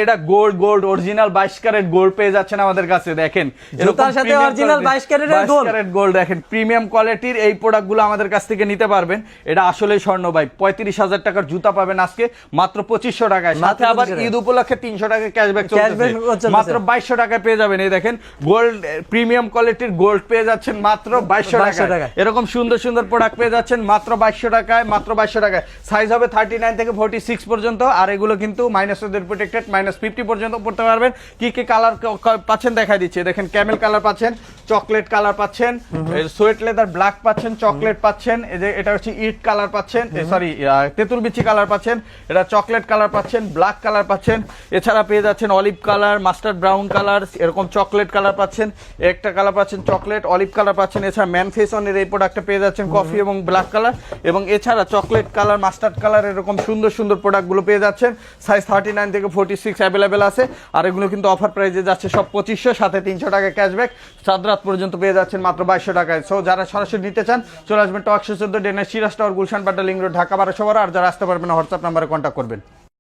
এটা gold original 22 carat gold পেয়ে যাচ্ছেন আমাদের কাছে। দেখেন জুতার সাথে অরিজিনাল 22 ক্যারেটের গোল্ড দেখেন প্রিমিয়াম কোয়ালিটির এই প্রোডাক্টগুলো আমাদের কাছ থেকে নিতে পারবেন। এটা আসলেই স্বর্ণ ভাই। 35,000 টাকার জুতা পাবেন আজকে মাত্র 2500 টাকায়, সাথে আবার ঈদ উপলক্ষে 300 টাকা ক্যাশব্যাক চলছে, মাত্র 2200 টাকায় পেয়ে যাবেন। এই দেখেন গোল্ড প্রিমিয়াম কোয়ালিটির গোল্ড পেয়ে যাচ্ছেন মাত্র 2200 টাকায়। এরকম সুন্দর সুন্দর প্রোডাক্ট পেয়ে যাচ্ছেন মাত্র 2200 টাকায়, মাত্র 2200 টাকায়। সাইজ হবে 39 থেকে 46 পর্যন্ত। আর এগুলো কিন্তু মাইনাস প্রোটেক্টেড, -50 পর্যন্ত পড়তে পারবেন। কি কি কালার পাচ্ছেন দেখাই দিচ্ছি। দেখেন ক্যামেল কালার পাচ্ছেন, চকলেট কালার পাচ্ছেন, সোয়েট লেদার ব্ল্যাক পাচ্ছেন, চকলেট পাচ্ছেন, এই যে এটা হচ্ছে ইট কালার পাচ্ছেন, সরি তেঁতুল বিচি কালার পাচ্ছেন, এটা চকলেট কালার পাচ্ছেন, ব্ল্যাক কালার পাচ্ছেন। এছাড়া পেয়ে যাচ্ছেন olive colour, mustard brown colour, এরকম চকলেট কালার পাচ্ছেন, একটা কালার পাচ্ছেন চকলেট, অলিভ কালার পাচ্ছেন। এছাড়া ম্যানফেসনের এই প্রোডাক্টটা পেয়ে যাচ্ছেন কফি এবং ব্ল্যাক কালার, এবং এছাড়া চকলেট কালার, মাস্টার্ড কালার, এরকম সুন্দর সুন্দর প্রোডাক্টগুলো পেয়ে যাচ্ছেন। সাইজ 39 থেকে 46 অ্যাভেলেবেল আছে। আর এগুলো কিন্তু অফার প্রাইসে যাচ্ছে সব 2500, সাথে 300 টাকা ক্যাশব্যাক। সাত রাত পর্যন্ত পেয়ে যাচ্ছেন মাত্র 2200 টাকায়। সো যারা সরাসরি নিতে চান চলে আসবেন টক 114 ডেনের Siraj Tower, Gulshan Badda Link Road, Dhaka 1212। আর যারা আসতে পারবেন হোয়াটসঅ্যাপ নাম্বারে কন্ট্যাক্ট করবেন।